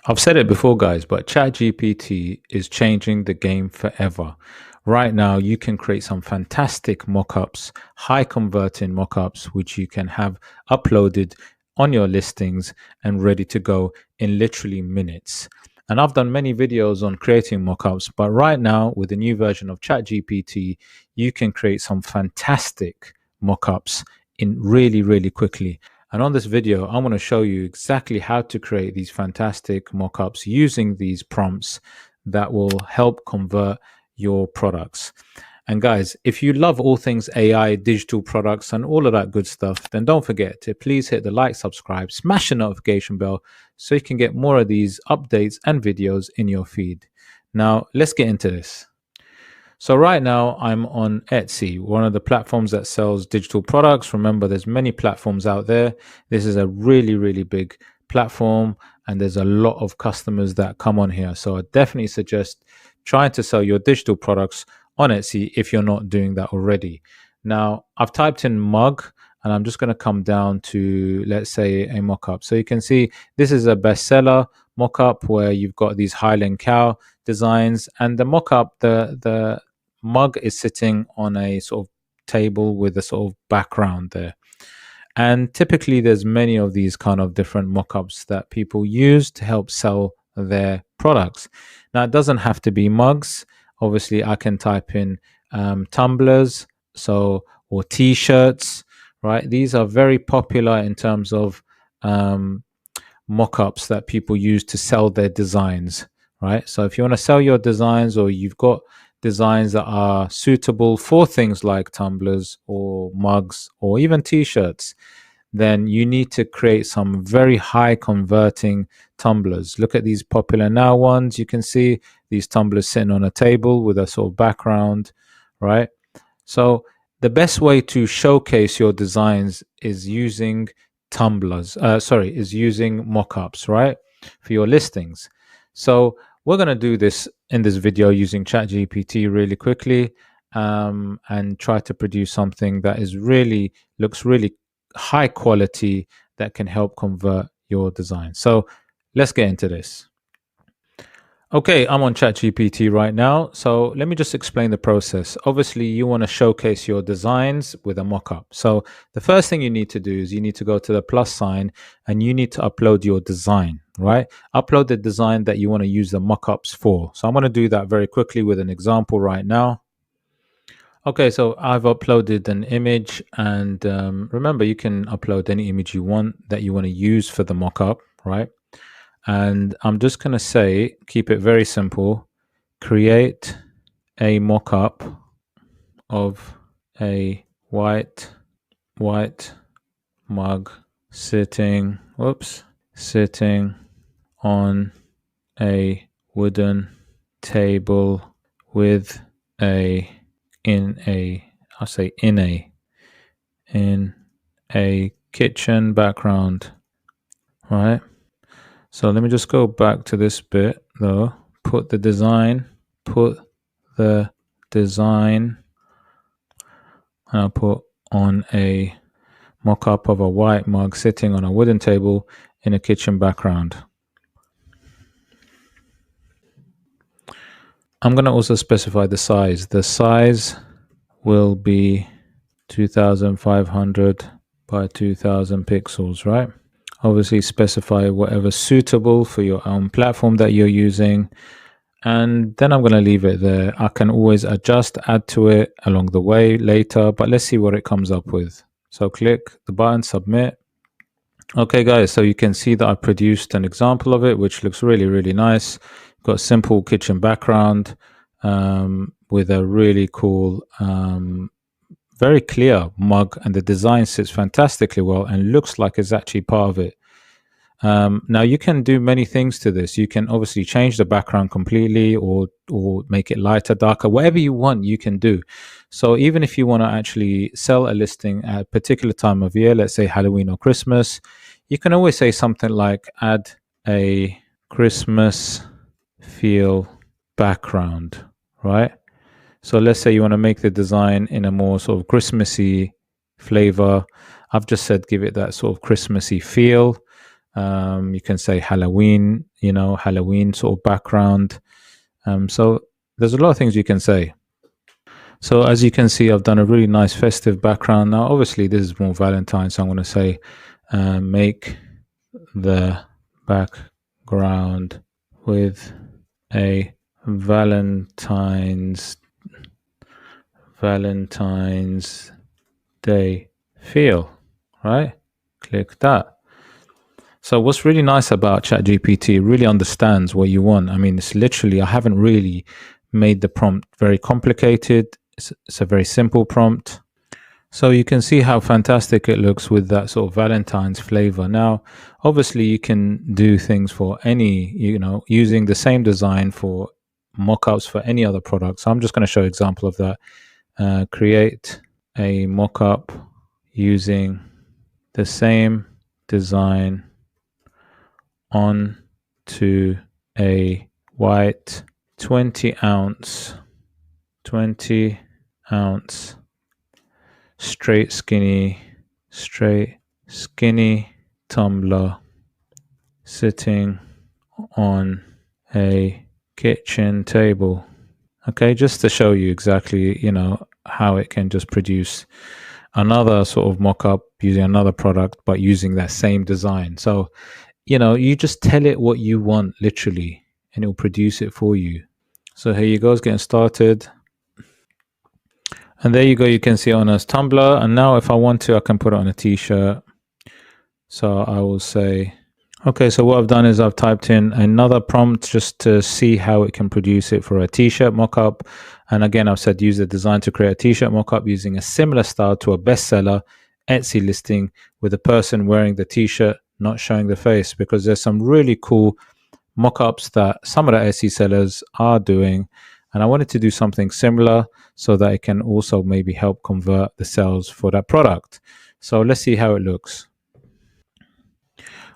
I've said it before, guys, but ChatGPT is changing the game forever. Right now, you can create some fantastic mockups, high converting mockups, which you can have uploaded on your listings and ready to go in literally minutes. And I've done many videos on creating mockups, but right now, with the new version of ChatGPT, you can create some fantastic mockups in really, really quickly. And on this video, I want to show you exactly how to create these fantastic mockups using these prompts that will help convert your products. And guys, if you love all things AI, digital products, and all of that good stuff, then don't forget to please hit the like, subscribe, smash the notification bell so you can get more of these updates and videos in your feed. Now, let's get into this. So right now I'm on Etsy, one of the platforms that sells digital products. Remember, there's many platforms out there. This is a really, really big platform and there's a lot of customers that come on here. So I definitely suggest trying to sell your digital products on Etsy if you're not doing that already. Now, I've typed in mug and I'm just going to come down to, let's say, a mock-up. So you can see this is a bestseller mock-up where you've got these Highland cow designs, and the mock-up, the mug is sitting on a sort of table with a sort of background there. And typically there's many of these kind of different mock-ups that people use to help sell their products. Now, it doesn't have to be mugs. Obviously, I can type in tumblers, or t-shirts, right? These are very popular in terms of mock-ups that people use to sell their designs, right? So if you want to sell your designs, or you've got designs that are suitable for things like tumblers or mugs or even t-shirts, then you need to create some very high converting tumblers. Look at these popular now ones. You can see these tumblers sitting on a table with a sort of background, right? So the best way to showcase your designs is using is using mockups, right, for your listings. So we're going to do this in this video using ChatGPT really quickly, and try to produce something that looks really high quality that can help convert your design. So let's get into this. Okay, I'm on ChatGPT right now. So let me just explain the process. Obviously, you want to showcase your designs with a mockup. So the first thing you need to do is you need to go to the plus sign and you need to upload your design, right? Upload the design that you want to use the mockups for. So I'm going to do that very quickly with an example right now. Okay, so I've uploaded an image, and remember, you can upload any image you want that you want to use for the mockup, right? And I'm just going to say, keep it very simple, create a mock-up of a white mug sitting on a wooden table with in a kitchen background, right? So let me just go back to this bit though. Put the design, and I'll put on a mock-up of a white mug sitting on a wooden table in a kitchen background. I'm going to also specify the size. The size will be 2500 by 2000 pixels, right? Obviously specify whatever's suitable for your own platform that you're using, and then I'm going to leave it there. I can always adjust, add to it along the way later, but let's see what it comes up with. So click the button, submit. Okay guys, so you can see that I produced an example of it, which looks really, really nice. Got a simple kitchen background with a really cool very clear mug, and the design sits fantastically well and looks like it's actually part of it. Now you can do many things to this. You can obviously change the background completely, or make it lighter, darker, whatever you want you can do. So even if you want to actually sell a listing at a particular time of year, let's say Halloween or Christmas, you can always say something like add a Christmas feel background, right? So let's say you want to make the design in a more sort of Christmassy flavor. I've just said give it that sort of Christmassy feel. You can say Halloween, Halloween sort of background. So there's a lot of things you can say. So as you can see, I've done a really nice festive background. Now, obviously, this is more Valentine, so I'm going to say make the background with a Valentine's Day feel, right? Click that. So what's really nice about ChatGPT, it really understands what you want. I mean, it's literally, I haven't really made the prompt very complicated. It's a very simple prompt. So you can see how fantastic it looks with that sort of Valentine's flavor. Now, obviously you can do things for any, using the same design for mockups for any other product. So I'm just going to show an example of that. Create a mockup using the same design onto a white 20 ounce straight skinny tumbler sitting on a kitchen table. Okay, just to show you exactly, how it can just produce another sort of mock-up using another product, but using that same design. So, you just tell it what you want, literally, and it'll produce it for you. So here you go, it's getting started. And there you go, you can see it on a tumbler. And now if I want to, I can put it on a t-shirt. So I will say, okay, so what I've done is I've typed in another prompt just to see how it can produce it for a t-shirt mockup. And again, I've said use the design to create a t-shirt mockup using a similar style to a bestseller Etsy listing with a person wearing the t-shirt not showing the face, because there's some really cool mockups that some of the Etsy sellers are doing. And I wanted to do something similar so that it can also maybe help convert the sales for that product. So let's see how it looks.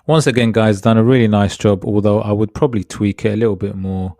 Once again, guys, done a really nice job, although I would probably tweak it a little bit more.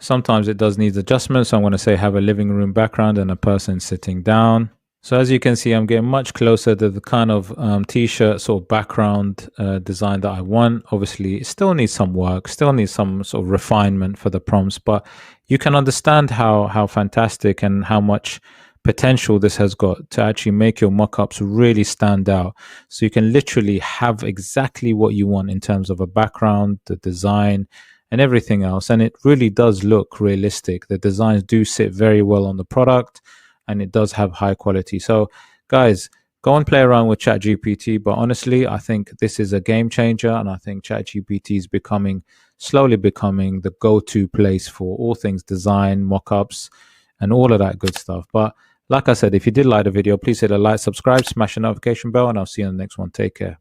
Sometimes it does need adjustments. So I'm going to say have a living room background and a person sitting down. So as you can see, I'm getting much closer to the kind of t-shirt sort of background design that I want. Obviously, it still needs some work, still needs some sort of refinement for the prompts, but you can understand how fantastic and how much potential this has got to actually make your mockups really stand out. So you can literally have exactly what you want in terms of a background, the design, and everything else. And it really does look realistic. The designs do sit very well on the product, and it does have high quality. So guys, go and play around with ChatGPT. But honestly, I think this is a game changer. And I think ChatGPT is slowly becoming the go-to place for all things design, mockups, and all of that good stuff. But like I said, if you did like the video, please hit a like, subscribe, smash the notification bell, and I'll see you on the next one. Take care.